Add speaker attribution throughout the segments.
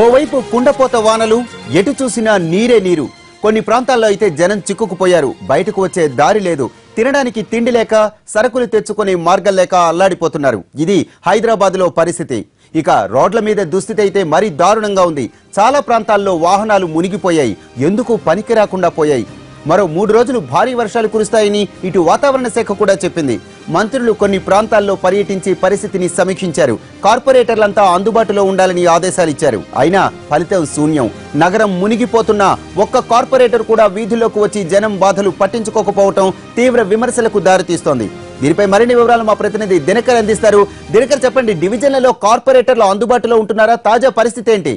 Speaker 1: ఓవైపు కుండపోత వానలు, ఎటు చూసినా నీరే నీరు. కొన్ని ప్రాంతాల్లో అయితే జనం చిక్కుకుపోయారు. బయటకు వచ్చే దారి లేదు. తినడానికి తిండి లేక, సరుకులు తెచ్చుకునే మార్గం లేక అల్లాడిపోతున్నారు. ఇది హైదరాబాద్ లో పరిస్థితి. ఇక రోడ్ల మీద దుస్థితి అయితే మరీ దారుణంగా ఉంది. చాలా ప్రాంతాల్లో వాహనాలు మునిగిపోయాయి. ఎందుకు పనికి రాకుండా పోయాయి. మరో 3 రోజులు భారీ వర్షాలు కురుస్తాయని ఇటు వాతావరణ శాఖ కూడా చెప్పింది. మంత్రులు కొన్ని ప్రాంతాల్లో పర్యటించి పరిస్థితిని సమీక్షించారు. కార్పొరేటర్లంతా అందుబాటులో ఉండాలని ఆదేశాలు ఇచ్చారు. అయినా ఫలితం శూన్యం. నగరం మునిగిపోతున్నా ఒక్క కార్పొరేటర్ కూడా వీధుల్లోకి వచ్చి జనం బాధలు పట్టించుకోకపోవటం తీవ్ర విమర్శలకు దారితీస్తోంది. దీనిపై మరిన్ని వివరాలు మా ప్రతినిధి దినకర్ అందిస్తారు. దినకర్, చెప్పండి, డివిజన్లలో కార్పొరేటర్లు అందుబాటులో ఉంటున్నారా? తాజా పరిస్థితి ఏంటి?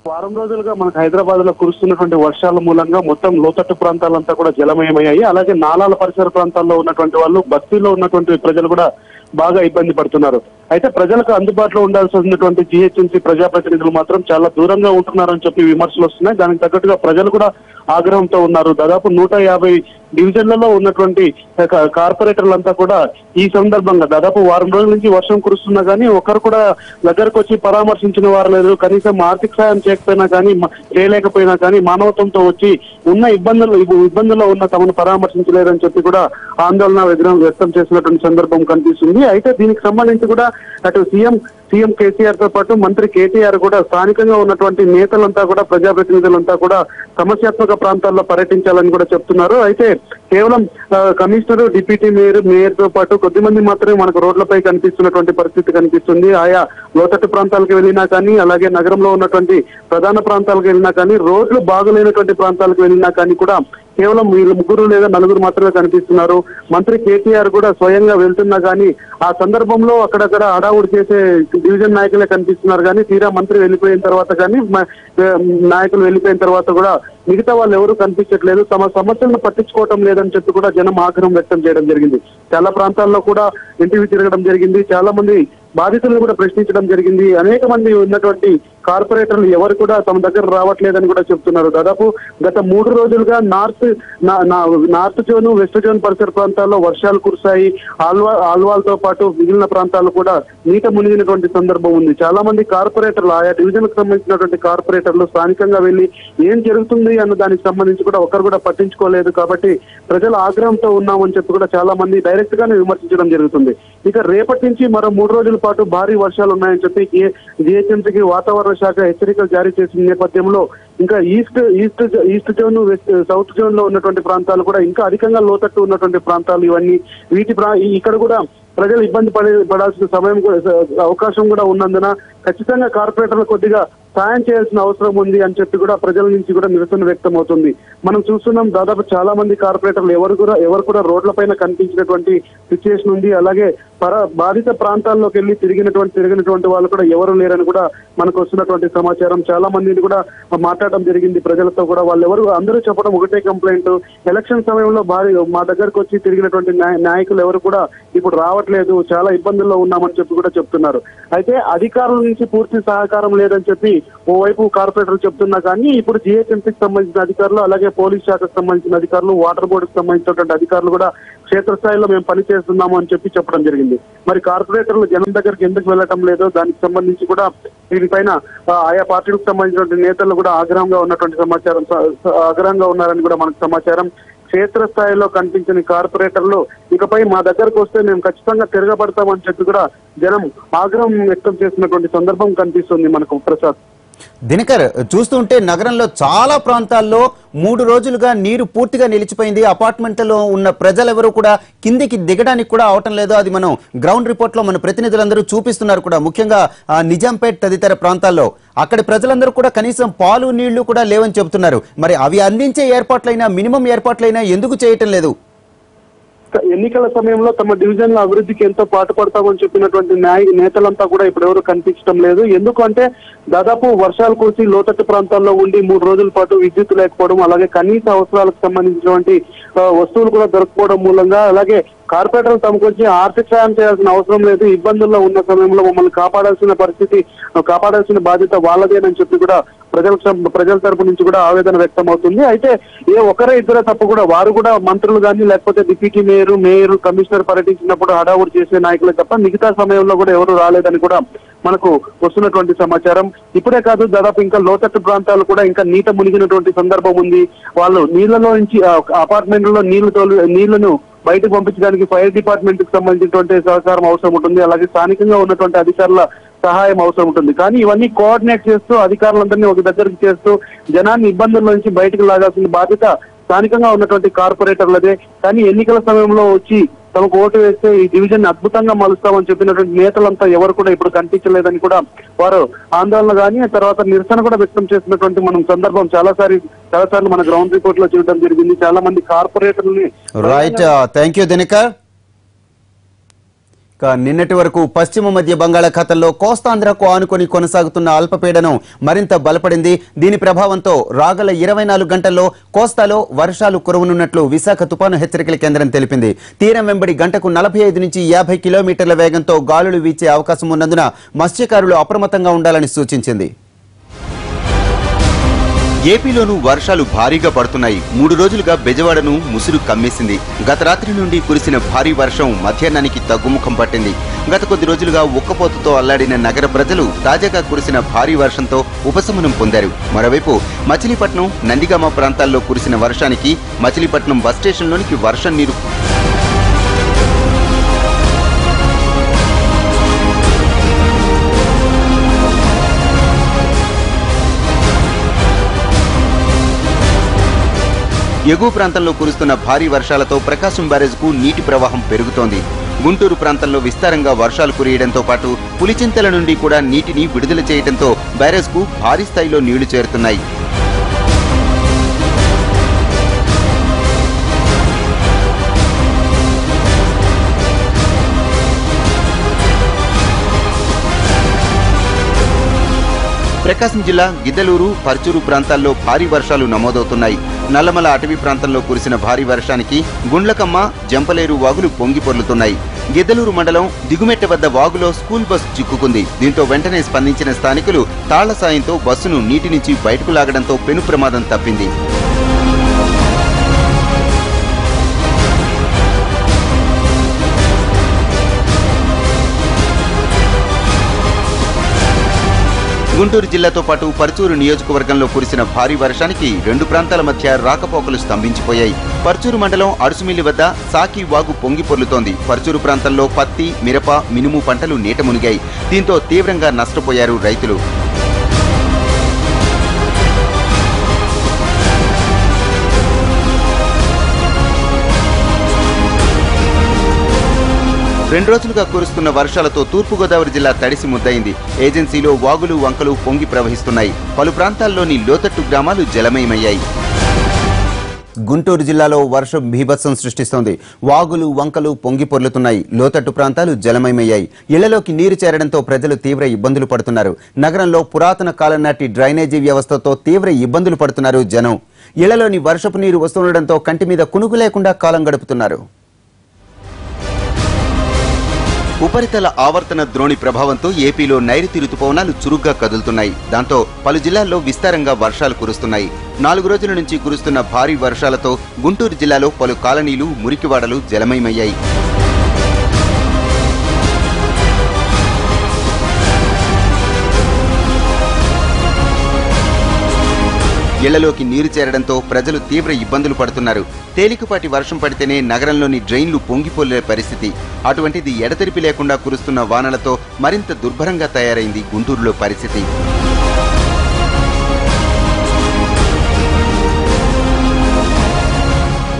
Speaker 2: వారం రోజులుగా మనకు హైదరాబాద్ లో కురుస్తున్నటువంటి వర్షాల మూలంగా మొత్తం లోతట్టు ప్రాంతాలంతా కూడా జలమయమయ్యాయి. అలాగే నాలాల పరిసర ప్రాంతాల్లో ఉన్నటువంటి వాళ్ళు, బస్తీలో ఉన్నటువంటి ప్రజలు కూడా బాగా ఇబ్బంది పడుతున్నారు. అయితే ప్రజలకు అందుబాటులో ఉండాల్సినటువంటి జీహెచ్ఎంసీ ప్రజాప్రతినిధులు మాత్రం చాలా దూరంగా ఉంటున్నారని చెప్పి విమర్శలు వస్తున్నాయి. దానికి తగ్గట్టుగా ప్రజలు కూడా ఆగ్రహంతో ఉన్నారు. దాదాపు 150 డివిజన్లలో ఉన్నటువంటి కార్పొరేటర్లంతా కూడా ఈ సందర్భంగా దాదాపు వారం రోజుల నుంచి వర్షం కురుస్తున్నా కానీ ఒకరు కూడా దగ్గరకు వచ్చి పరామర్శించిన వారు లేదు. కనీసం ఆర్థిక సాయం చేయలేకపోయినా కానీ మానవత్వంతో వచ్చి ఉన్న ఇబ్బందుల్లో ఉన్న తమను పరామర్శించలేదని చెప్పి కూడా ఆందోళన వ్యక్తం చేసినటువంటి సందర్భం కనిపిస్తుంది. అయితే దీనికి సంబంధించి కూడా అటు సీఎం కేసీఆర్ తో పాటు మంత్రి కేటీఆర్ కూడా స్థానికంగా ఉన్నటువంటి నేతలంతా కూడా, ప్రజాప్రతినిధులంతా కూడా సమస్యాత్మక ప్రాంతాల్లో పర్యటించాలని కూడా చెప్తున్నారు. అయితే కేవలం కమిషనర్, డిప్యూటీ మేయర్ తో పాటు కొద్దిమంది మాత్రమే మనకు రోడ్లపై కనిపిస్తున్నటువంటి పరిస్థితి కనిపిస్తుంది. ఆయా లోతట్టు ప్రాంతాలకు వెళ్ళినా కానీ, అలాగే నగరంలో ఉన్నటువంటి ప్రధాన ప్రాంతాలకు వెళ్ళినా కానీ, రోడ్లు బాగులేనటువంటి ప్రాంతాలకు వెళ్ళినా కానీ కూడా కేవలం వీళ్ళు 3 లేదా 4 మాత్రమే కనిపిస్తున్నారు. మంత్రి కేటీఆర్ కూడా స్వయంగా వెళ్తున్నా కానీ ఆ సందర్భంలో అక్కడక్కడ హడావుడి చేసే డివిజన్ నాయకులే కనిపిస్తున్నారు. కానీ తీరా మంత్రి వెళ్ళిపోయిన తర్వాత కానీ, నాయకులు వెళ్ళిపోయిన తర్వాత కూడా మిగతా వాళ్ళు ఎవరు కనిపించట్లేదు. తమ సమస్యలను పట్టించుకోవటం లేదని చెప్పి కూడా జనం ఆగ్రహం వ్యక్తం చేయడం జరిగింది. చాలా ప్రాంతాల్లో కూడా ఇంటివి తిరగడం జరిగింది. చాలా మంది బాధితులను కూడా ప్రశ్నించడం జరిగింది. అనేక మంది ఉన్నటువంటి కార్పొరేటర్లు ఎవరు కూడా తమ దగ్గర రావట్లేదని కూడా చెప్తున్నారు. దాదాపు గత 3 రోజులుగా నార్త్ జోన్, వెస్ట్ జోన్ పరిసర ప్రాంతాల్లో వర్షాలు కురిశాయి. ఆల్వాల్తో పాటు మిగిలిన ప్రాంతాలు కూడా నీట మునిగినటువంటి సందర్భం ఉంది. చాలా మంది కార్పొరేటర్లు, ఆయా డివిజన్ కు సంబంధించినటువంటి కార్పొరేటర్లు స్థానికంగా వెళ్లి ఏం జరుగుతుంది అన్న దానికి సంబంధించి కూడా ఒకరు కూడా పట్టించుకోలేదు. కాబట్టి ప్రజల ఆగ్రహంతో ఉన్నామని చెప్పి కూడా చాలా మంది డైరెక్ట్ గానే విమర్శించడం జరుగుతుంది. ఇక రేపటి నుంచి మరో 3 రోజుల పాటు భారీ వర్షాలు ఉన్నాయని చెప్పి జీహెచ్ఎంసీకి వాతావరణ శాఖ హెచ్చరికలు జారీ చేసిన నేపథ్యంలో ఇంకా ఈస్ట్ జోన్, సౌత్ జోన్ లో ఉన్నటువంటి ప్రాంతాలు కూడా ఇంకా అధికంగా లోతట్టు ఉన్నటువంటి ప్రాంతాలు ఇవన్నీ. ఇక్కడ కూడా ప్రజలు ఇబ్బంది పడాల్సిన అవకాశం కూడా ఉన్నందున ఖచ్చితంగా కార్పొరేటర్లు కొద్దిగా సాయం చేయాల్సిన అవసరం ఉంది అని చెప్పి కూడా ప్రజల నుంచి కూడా నిరసన వ్యక్తం అవుతుంది. మనం చూస్తున్నాం, దాదాపు చాలా మంది కార్పొరేటర్లు ఎవరు కూడా రోడ్లపైన కనిపించినటువంటి సిచ్యువేషన్ ఉంది. అలాగే బాధిత ప్రాంతాల్లోకి వెళ్ళి తిరిగినటువంటి వాళ్ళు కూడా ఎవరు లేరని కూడా మనకు వస్తున్నటువంటి సమాచారం. చాలా మందిని కూడా మాట్లాడడం జరిగింది ప్రజలతో కూడా. అందరూ చెప్పడం ఒకటే కంప్లైంట్, ఎలక్షన్ సమయంలో మా దగ్గరకు వచ్చి తిరిగినటువంటి నాయకులు ఎవరు కూడా ఇప్పుడు రావట్లేదు, చాలా ఇబ్బందుల్లో ఉన్నామని చెప్పి కూడా చెప్తున్నారు. అయితే అధికారుల నుంచి పూర్తి సహకారం లేదని చెప్పి ఓవైపు కార్పొరేటర్లు చెప్తున్నా కానీ ఇప్పుడు జీహెచ్ఎంసీకి సంబంధించిన అధికారులు, అలాగే పోలీస్ శాఖకు సంబంధించిన అధికారులు, వాటర్ బోర్డుకు సంబంధించినటువంటి అధికారులు కూడా క్షేత్రస్థాయిలో మేము పనిచేస్తున్నాము అని చెప్పడం జరిగింది. మరి కార్పొరేటర్లు జనం దగ్గరికి ఎందుకు వెళ్ళటం లేదో దానికి సంబంధించి కూడా దీనిపైన ఆయా పార్టీలకు సంబంధించినటువంటి నేతలు కూడా ఆగ్రహంగా ఉన్నారని కూడా మనకు సమాచారం. క్షేత్రస్థాయిలో కనిపించిన కార్పొరేటర్లు ఇకపై మా దగ్గరకు వస్తే మేము ఖచ్చితంగా తిరగబడతామని చెప్పి కూడా జనం ఆగ్రహం వ్యక్తం చేసినటువంటి సందర్భం కనిపిస్తుంది మనకు. ప్రసాద్,
Speaker 1: దినకర్, చూస్తుంటే నగరంలో చాలా ప్రాంతాల్లో 3 రోజులుగా నీరు పూర్తిగా నిలిచిపోయింది. అపార్ట్మెంట్లలో ఉన్న ప్రజలెవరూ కూడా కిందికి దిగడానికి కూడా అవటం లేదు. అది మనం గ్రౌండ్ రిపోర్ట్ లో మన ప్రతినిధులందరూ చూపిస్తున్నారు కూడా. ముఖ్యంగా నిజాంపేట్ తదితర ప్రాంతాల్లో అక్కడి ప్రజలందరూ కూడా కనీసం పాలు నీళ్లు కూడా లేవని చెబుతున్నారు. మరి అవి అందించే ఏర్పాట్లైనా, మినిమం ఏర్పాట్లైనా ఎందుకు చేయటం లేదు?
Speaker 2: ఎన్నికల సమయంలో తమ డివిజన్ల అభివృద్ధికి ఎంతో పాటుపడతామని చెప్పినటువంటి నేతలంతా కూడా ఇప్పుడు ఎవరు కనిపించడం లేదు. ఎందుకంటే దాదాపు వర్షాలు కురిసి లోతట్టు ప్రాంతాల్లో ఉండి 3 రోజుల పాటు విద్యుత్ లేకపోవడం, అలాగే కనీస అవసరాలకు సంబంధించినటువంటి వస్తువులు కూడా దొరకపోవడం మూలంగా, అలాగే కార్పొరేటర్లు తమకు వచ్చి ఆర్థిక సాయం చేయాల్సిన అవసరం లేదు, ఇబ్బందుల్లో ఉన్న సమయంలో మమ్మల్ని కాపాడాల్సిన బాధ్యత వాళ్ళదేనని చెప్పి కూడా ప్రజల తరపు నుంచి కూడా ఆవేదన వ్యక్తం అవుతుంది. అయితే ఒకరే ఇద్దరే తప్ప కూడా వారు కూడా మంత్రులు కానీ, లేకపోతే డిప్యూటీ మేయర్, కమిషనర్ పర్యటించినప్పుడు హడావుడి చేసే నాయకులే తప్ప మిగతా సమయంలో కూడా ఎవరు రాలేదని కూడా మనకు వస్తున్నటువంటి సమాచారం. ఇప్పుడే కాదు, దాదాపు ఇంకా లోతట్టు ప్రాంతాలు కూడా ఇంకా నీట మునిగినటువంటి సందర్భం ఉంది. వాళ్ళు నీళ్లలో నుంచి అపార్ట్మెంట్లలో నీళ్లను బయటకు పంపించడానికి ఫైర్ డిపార్ట్మెంట్ కి సంబంధించినటువంటి సహకారం అవసరం ఉంటుంది. అలాగే స్థానికంగా ఉన్నటువంటి అధికారుల సహాయం అవసరం ఉంటుంది. కానీ ఇవన్నీ కోఆర్డినేట్ చేస్తూ అధికారులందరినీ ఒక దగ్గరికి చేస్తూ జనాన్ని ఇబ్బందుల నుంచి బయటకు లాగాల్సిన బాధ్యత స్థానికంగా ఉన్నటువంటి కార్పొరేటర్లదే. కానీ ఎన్నికల సమయంలో వచ్చి తమకు ఓటు వేస్తే ఈ డివిజన్ అద్భుతంగా మలుస్తామని చెప్పినటువంటి నేతలంతా ఎవరు కూడా ఇప్పుడు కనిపించలేదని కూడా వారు ఆందోళన కానీ తర్వాత నిరసన కూడా వ్యక్తం చేసినటువంటి మనం సందర్భం చాలాసార్లు మన గ్రౌండ్ రిపోర్ట్ లో చూడడం జరిగింది. చాలా మంది కార్పొరేటర్లని
Speaker 1: రైట్, థ్యాంక్ యూ దినకర్. నిన్నటి వరకు పశ్చిమ మధ్య బంగాళాఖాతంలో కోస్తాంధ్రకు ఆనుకొని కొనసాగుతున్న అల్పపీడనం మరింత బలపడింది. దీని ప్రభావంతో రాగల 24 గంటల్లో కోస్తాలో వర్షాలు కురవనున్నట్లు విశాఖ తుపాను హెచ్చరికల కేంద్రం తెలిపింది. తీరం వెంబడి గంటకు 45 నుంచి 50 కిలోమీటర్ల వేగంతో గాలులు వీచే అవకాశం ఉన్నందున మత్స్యకారులు అప్రమత్తంగా ఉండాలని సూచించింది. ఏపీలోనూ వర్షాలు భారీగా పడుతున్నాయి. 3 రోజులుగా బెజవాడను ముసురు కమ్మేసింది. గత రాత్రి నుండి కురిసిన భారీ వర్షం మధ్యాహ్నానికి తగ్గుముఖం పట్టింది. గత కొద్ది రోజులుగా ఉక్కపోతతో అల్లాడిన నగర ప్రజలు తాజాగా కురిసిన భారీ వర్షంతో ఉపశమనం పొందారు. మరోవైపు మచిలీపట్నం, నందిగామ ప్రాంతాల్లో కురిసిన వర్షానికి మచిలీపట్నం బస్ స్టేషన్లోనికి వర్షం నీరు ఎగువ ప్రాంతంలో కురుస్తున్న భారీ వర్షాలతో ప్రకాశం బ్యారేజ్కు నీటి ప్రవాహం పెరుగుతోంది. గుంటూరు ప్రాంతంలో విస్తారంగా వర్షాలు కురియడంతో పాటు పులిచింతల నుండి కూడా నీటిని విడుదల చేయడంతో బ్యారేజ్కు భారీ స్థాయిలో నీళ్లు చేరుతున్నాయి. ప్రకాశం జిల్లా గిద్దలూరు, పర్చూరు ప్రాంతాల్లో భారీ వర్షాలు నమోదవుతున్నాయి. నల్లమల అటవీ ప్రాంతంలో కురిసిన భారీ వర్షానికి గుండ్లకమ్మ, జంపలేరు వాగులు పొంగి పొర్లుతున్నాయి. గిద్దలూరు మండలం దిగుమెట్ట వద్ద వాగులో స్కూల్ బస్ చిక్కుకుంది. దీంతో వెంటనే స్పందించిన స్థానికులు తాళ్ల సాయంతో బస్సును నీటి నుంచి బయటకు లాగడంతో పెను ప్రమాదం తప్పింది. గుంటూరు జిల్లాతో పాటు పర్చూరు నియోజకవర్గంలో కురిసిన భారీ వర్షానికి 2 ప్రాంతాల మధ్య రాకపోకలు స్తంభించిపోయాయి. పర్చూరు మండలం అడుసుమిల్లి వద్ద సాకి వాగు పొంగి పొర్లుతోంది. పర్చూరు ప్రాంతంలో పత్తి, మిరప, మినుము పంటలు నీట మునిగాయి. దీంతో తీవ్రంగా నష్టపోయారు రైతులు. రెండు రోజులుగా కురుస్తున్న వర్షాలతో తూర్పుగోదావరి జిల్లా తడిసి ముద్దయింది. ఏజెన్సీలో వాగులు, వంకలు పొంగి ప్రవహిస్తున్నాయి. పలు ప్రాంతాల్లోని లోతట్టు గ్రామాలు జలమయమయ్యాయి. గుంటూరు జిల్లాలో వర్షం బీభత్సం సృష్టిస్తోంది. వాగులు, వంకలు పొంగి పొర్లుతున్నాయి. లోతట్టు ప్రాంతాలు జలమయమయ్యాయి. ఇళ్లలోకి నీరు చేరడంతో ప్రజలు తీవ్ర ఇబ్బందులు పడుతున్నారు. నగరంలో పురాతన కాలం నాటి డ్రైనేజీ వ్యవస్థతో తీవ్ర ఇబ్బందులు పడుతున్నారు జనం. ఇళ్లలోని వర్షపు నీరు వస్తుండటంతో కంటి మీద కునుకు లేకుండా కాలం గడుపుతున్నారు. ఉపరితల ఆవర్తన ద్రోణి ప్రభావంతో ఏపీలో నైరుతి రుతుపవనాలు చురుగ్గా కదులుతున్నాయి. దాంతో పలు జిల్లాల్లో విస్తారంగా వర్షాలు కురుస్తున్నాయి. 4 రోజుల నుంచి కురుస్తున్న భారీ వర్షాలతో గుంటూరు జిల్లాలో పలు కాలనీలు, మురికివాడలు జలమయమయ్యాయి. ఇళ్లలోకి నీరు చేరడంతో ప్రజలు తీవ్ర ఇబ్బందులు పడుతున్నారు. తేలికపాటి వర్షం పడితేనే నగరంలోని డ్రైన్లు పొంగిపోలే పరిస్థితి. అటువంటిది ఎడతెరిపి లేకుండా కురుస్తున్న వానలతో మరింత దుర్భరంగా తయారైంది గుంటూరులో పరిస్థితి.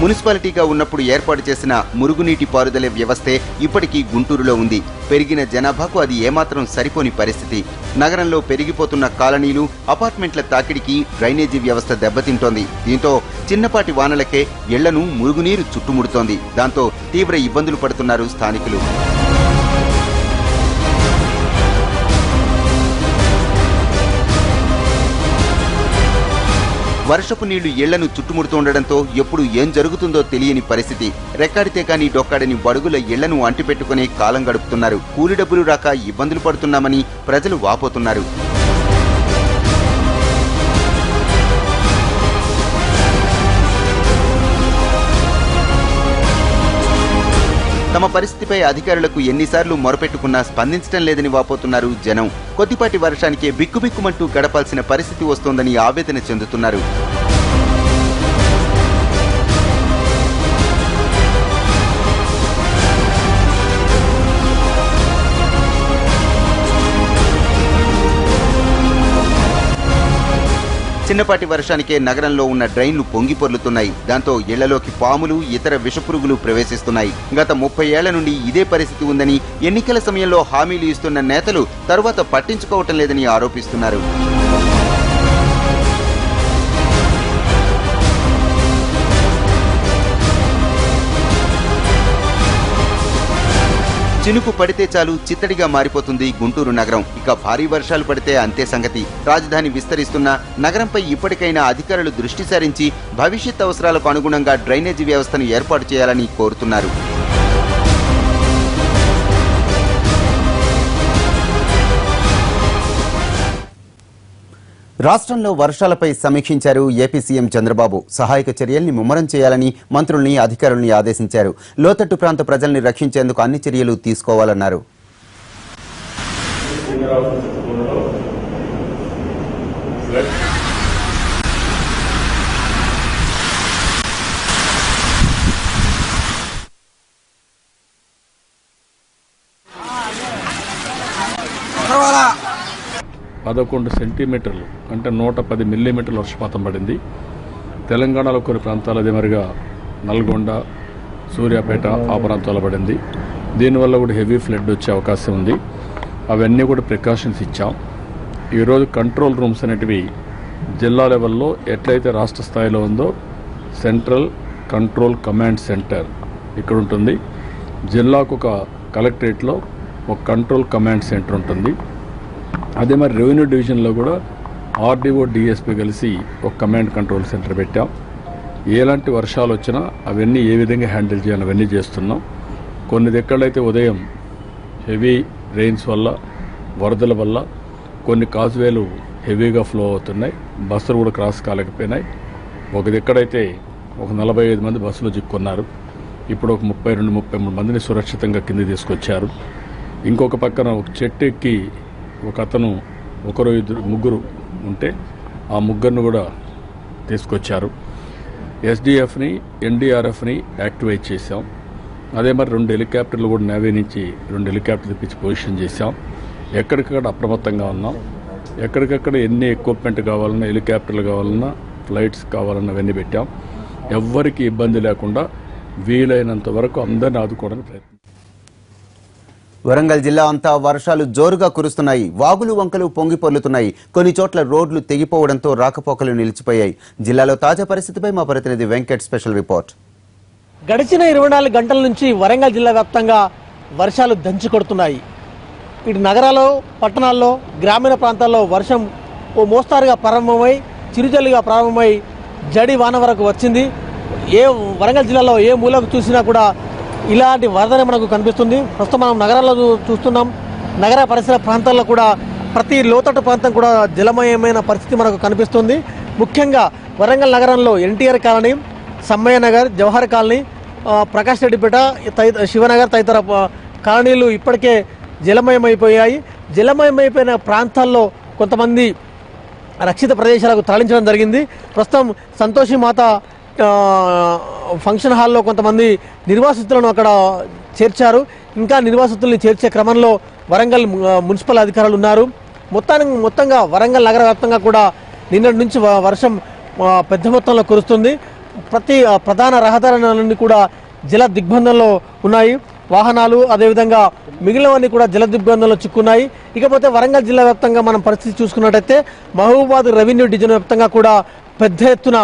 Speaker 1: మున్సిపాలిటీగా ఉన్నప్పుడు ఏర్పాటు చేసిన మురుగునీటి పారుదల వ్యవస్థే ఇప్పటికీ గుంటూరులో ఉంది. పెరిగిన జనాభాకు అది ఏమాత్రం సరిపోని పరిస్థితి. నగరంలో పెరిగిపోతున్న కాలనీలు, అపార్ట్మెంట్ల తాకిడికి డ్రైనేజీ వ్యవస్థ దెబ్బతింటోంది. దీంతో చిన్నపాటి వానలకే ఇళ్లను మురుగునీరు చుట్టుముడుతోంది. దాంతో తీవ్ర ఇబ్బందులు పడుతున్నారు స్థానికులు. వర్షపు నీళ్లు ఇళ్లను చుట్టుముడుతుండటంతో ఎప్పుడు ఏం జరుగుతుందో తెలియని పరిస్థితి. రెక్కాడితే కానీ డొక్కాడని బడుగుల ఇళ్లను అంటిపెట్టుకునే కాలం గడుపుతున్నారు. కూలి డబ్బులు రాక ఇబ్బందులు పడుతున్నామని ప్రజలు వాపోతున్నారు. తమ పరిస్థితిపై అధికారులకు ఎన్నిసార్లు మొరపెట్టుకున్నా స్పందించడం లేదని వాపోతున్నారు జనం. కొద్దిపాటి వర్షానికే బిక్కుబిక్కుమంటూ గడపాల్సిన పరిస్థితి వస్తోందని ఆవేదన చెందుతున్నారు. చిన్నపాటి వర్షానికే నగరంలో ఉన్న డ్రైన్లు పొంగి పొర్లుతున్నాయి. దాంతో ఇళ్లలోకి పాములు, ఇతర విషపురుగులు ప్రవేశిస్తున్నాయి. గత 30 ఏళ్ల నుండి ఇదే పరిస్థితి ఉందని, ఎన్నికల సమయంలో హామీలు ఇస్తున్న నేతలు తరువాత పట్టించుకోవటం లేదని ఆరోపిస్తున్నారు. చినుకు పడితే చాలు చిత్తడిగా మారిపోతుంది గుంటూరు నగరం. ఇక భారీ వర్షాలు పడితే అంతే సంగతి. రాజధాని విస్తరిస్తున్న నగరంపై ఇప్పటికైనా అధికారులు దృష్టి సారించి భవిష్యత్ అవసరాలకు అనుగుణంగా డ్రైనేజీ వ్యవస్థను ఏర్పాటు చేయాలని కోరుతున్నారు. రాష్ట్రంలో వర్షాలపై సమీక్షించారు ఏపీ సీఎం చంద్రబాబు. సహాయక చర్యల్ని ముమ్మరం చేయాలని మంత్రుల్ని, అధికారుల్ని ఆదేశించారు. లోతట్టు ప్రాంత ప్రజల్ని రక్షించేందుకు అన్ని చర్యలు తీసుకోవాలన్నారు.
Speaker 3: పదకొండు సెంటీమీటర్లు అంటే 110 మిల్లీమీటర్ల వర్షపాతం పడింది. తెలంగాణలో కొన్ని ప్రాంతాలు అదే మరిగా నల్గొండ, సూర్యాపేట ఆ ప్రాంతాల్లో పడింది. దీనివల్ల కూడా హెవీ ఫ్లడ్ వచ్చే అవకాశం ఉంది. అవన్నీ కూడా ప్రికాషన్స్ ఇచ్చాం. ఈరోజు కంట్రోల్ రూమ్స్ అనేటివి జిల్లా లెవెల్లో ఎట్లయితే రాష్ట్ర స్థాయిలో ఉందో సెంట్రల్ కంట్రోల్ కమాండ్ సెంటర్ ఇక్కడ ఉంటుంది. జిల్లాకు ఒక కలెక్టరేట్లో ఒక కంట్రోల్ కమాండ్ సెంటర్ ఉంటుంది. అదే మరి రెవెన్యూ డివిజన్లో కూడా ఆర్డీఓ, డిఎస్పీ కలిసి ఒక కమాండ్ కంట్రోల్ సెంటర్ పెట్టాం. ఎలాంటి వర్షాలు వచ్చినా అవన్నీ ఏ విధంగా హ్యాండిల్ చేయాలి అవన్నీ చేస్తున్నాం. కొన్ని దగ్గరలైతే ఉదయం హెవీ రెయిన్స్ వల్ల, వరదల వల్ల కొన్ని కాజ్వేలు హెవీగా ఫ్లో అవుతున్నాయి. బస్సులు కూడా క్రాస్ కాలేకపోయినాయి. ఒక దగ్గరైతే ఒక 45 మంది బస్సులో చిక్కున్నారు. ఇప్పుడు ఒక 32-33 మందిని సురక్షితంగా కింద తీసుకొచ్చారు. ఇంకొక పక్కన ఒక చెట్టు ఎక్కి ఒక అతను ఒకరు ఇద్దరు ముగ్గురు ఉంటే ఆ ముగ్గురిని కూడా తీసుకొచ్చారు. ఎస్డిఎఫ్ని, ఎన్డీఆర్ఎఫ్ని యాక్టివేట్ చేశాం. అదే మరి 2 హెలికాప్టర్లు కూడా నేవీ నుంచి 2 హెలికాప్టర్లు తెప్పించి పొజిషన్ చేశాం. ఎక్కడికక్కడ అప్రమత్తంగా ఉన్నాం. ఎక్కడికక్కడ ఎన్ని ఎక్విప్మెంట్ కావాలన్నా, హెలికాప్టర్లు కావాలన్నా, ఫ్లైట్స్ కావాలన్నా అవన్నీ పెట్టాం. ఎవ్వరికి ఇబ్బంది లేకుండా వీలైనంత వరకు అందరిని ఆదుకోవడానికి ప్రయత్నం.
Speaker 1: వరంగల్ జిల్లా అంతా వర్షాలు జోరుగా కురుస్తున్నాయి. వాగులు, వంకలు పొంగి పొర్లుతున్నాయి. కొన్ని చోట్ల రోడ్లు తెగిపోవడంతో రాకపోకలు నిలిచిపోయాయి. జిల్లాలో తాజా పరిస్థితిపై మా ప్రతినిధి వెంకట్ స్పెషల్ రిపోర్ట్.
Speaker 4: గడిచిన 24 గంటల నుంచి వరంగల్ జిల్లా వ్యాప్తంగా వర్షాలు దంచుకొడుతున్నాయి. ఇటు నగరాల్లో, పట్టణాల్లో, గ్రామీణ ప్రాంతాల్లో వర్షం ఓ మోస్తారుగా ప్రారంభమై చిరుజల్లుగా ప్రారంభమై జడి వాన వరకు వచ్చింది. వరంగల్ జిల్లాలో ఏ మూలకు చూసినా కూడా ఇలాంటి వరదనే మనకు కనిపిస్తుంది. ప్రస్తుతం మనం నగరాల్లో చూస్తున్నాం. నగర పరిసర ప్రాంతాల్లో కూడా ప్రతి లోతట్టు ప్రాంతం కూడా జలమయమైన పరిస్థితి మనకు కనిపిస్తుంది. ముఖ్యంగా వరంగల్ నగరంలో ఎన్టీఆర్ కాలనీ, సమ్మయ్య నగర్, జవహర్ కాలనీ, ప్రకాష్ రెడ్డిపేట, శివనగర్ తదితర కాలనీలు ఇప్పటికే జలమయమైపోయాయి. జలమయమైపోయిన ప్రాంతాల్లో కొంతమంది రక్షిత ప్రదేశాలకు తరలించడం జరిగింది. ప్రస్తుతం సంతోషి మాత ఫంక్షన్ హాల్లో కొంతమంది నిర్వాసితులను అక్కడ చేర్చారు. ఇంకా నిర్వాసితుల్ని చేర్చే క్రమంలో వరంగల్ మున్సిపల్ అధికారులు ఉన్నారు. మొత్తంగా వరంగల్ నగర వ్యాప్తంగా కూడా నిన్నటి నుంచి వర్షం పెద్ద మొత్తంలో కురుస్తుంది. ప్రతి ప్రధాన రహదారులన్నీ కూడా జల దిగ్బంధంలో ఉన్నాయి. వాహనాలు అదేవిధంగా మిగిలినవన్నీ కూడా జల దిగ్బంధంలో చిక్కున్నాయి. ఇకపోతే వరంగల్ జిల్లా వ్యాప్తంగా మనం పరిస్థితి చూసుకున్నట్టయితే మహబూబాబాద్ రెవెన్యూ డివిజన్ వ్యాప్తంగా కూడా పెద్ద ఎత్తున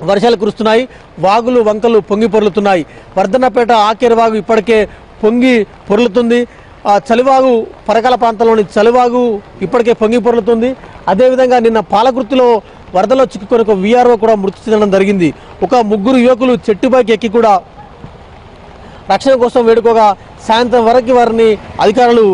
Speaker 4: వర్షాలు కురుస్తున్నాయి. వాగులు, వంకలు పొంగి పొర్లుతున్నాయి. వర్ధన్నపేట ఆకేరు వాగు ఇప్పటికే పొంగి పొర్లుతుంది. చలివాగు, పరకాల ప్రాంతంలోని చలివాగు ఇప్పటికే పొంగి పొర్లుతుంది. అదేవిధంగా నిన్న పాలకుర్తిలో వరదలో చిక్కుకొని ఒక వీఆర్ఓ కూడా మృతి చెందడం జరిగింది. ఒక 3 యువకులు చెట్టుపైకి ఎక్కి కూడా రక్షణ కోసం వేడుకోగా సాయంత్రం వరకు వారిని అధికారులు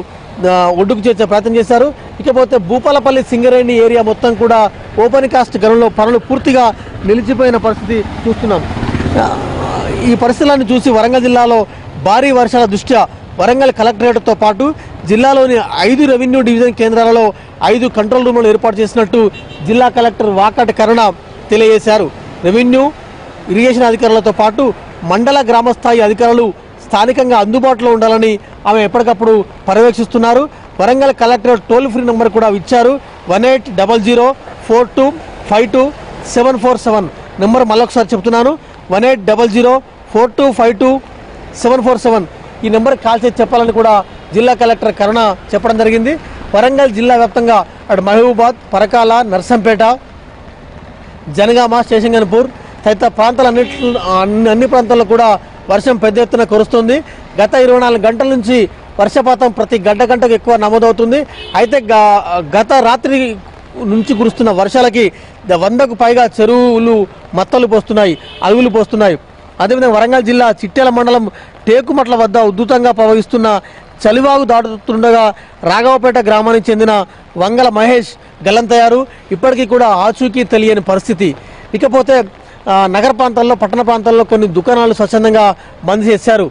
Speaker 4: ఒడ్డుకు చేర్చే ప్రయత్నం చేశారు. ఇకపోతే భూపాలపల్లి, సింగరేణి ఏరియా మొత్తం కూడా ఓపెన్ కాస్ట్ గనుల్లో పనులు పూర్తిగా నిలిచిపోయిన పరిస్థితి చూస్తున్నాం. ఈ పరిస్థితులను చూసి వరంగల్ జిల్లాలో భారీ వర్షాల దృష్ట్యా వరంగల్ కలెక్టరేట్తో పాటు జిల్లాలోని 5 రెవెన్యూ డివిజన్ కేంద్రాలలో 5 కంట్రోల్ రూమ్లు ఏర్పాటు చేసినట్టు జిల్లా కలెక్టర్ వాకాటి కరుణ తెలియజేశారు. రెవెన్యూ, ఇరిగేషన్ అధికారులతో పాటు మండల గ్రామస్థాయి అధికారులు స్థానికంగా అందుబాటులో ఉండాలని ఆమె ఎప్పటికప్పుడు పర్యవేక్షిస్తున్నారు. Warangal collectorate toll free number కూడా ఇచ్చారు. 180042527447 నెంబర్ మళ్ళొకసారి చెప్తున్నాను. 180042527447 ఈ నెంబర్ కాల్ చేసి చెప్పాలని కూడా జిల్లా కలెక్టర్ కరుణ చెప్పడం జరిగింది. వరంగల్ జిల్లా వ్యాప్తంగా అటు మహబూబాద్, పరకాల, నర్సంపేట, జనగామ, స్టేషన్గన్పూర్ తదితర అన్ని ప్రాంతాల్లో కూడా వర్షం పెద్ద ఎత్తున కురుస్తుంది. గత 24 గంటల నుంచి వర్షపాతం ప్రతి గంటకు ఎక్కువ నమోదవుతుంది. అయితే గత రాత్రి నుంచి కురుస్తున్న వర్షాలకి 100కు పైగా చెరువులు మత్తలు పోస్తున్నాయి, అలుగులు పోస్తున్నాయి. అదేవిధంగా వరంగల్ జిల్లా చిట్టెల మండలం టేకుమట్ల వద్ద ఉధృతంగా ప్రవహిస్తున్న చలివాగు దాటుతుండగా రాఘవపేట గ్రామానికి చెందిన వంగల మహేష్ గల్లంతయ్యారు. ఇప్పటికీ కూడా ఆచూకీ తెలియని పరిస్థితి. ఇకపోతే నగర ప్రాంతాల్లో, పట్టణ ప్రాంతాల్లో కొన్ని దుకాణాలు స్వచ్ఛందంగా బంద్ చేశారు.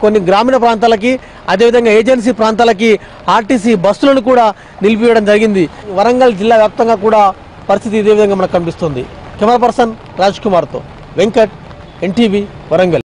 Speaker 4: కొన్ని గ్రామీణ ప్రాంతాలకి, అదేవిధంగా ఏజెన్సీ ప్రాంతాలకి ఆర్టీసీ బస్సులను కూడా నిలిపివేయడం జరిగింది. వరంగల్ జిల్లా వ్యాప్తంగా కూడా పరిస్థితి ఇదే విధంగా మనకు కనిపిస్తుంది. కెమెరా పర్సన్ రాజ్ కుమార్తో వెంకట్, NTV, వరంగల్.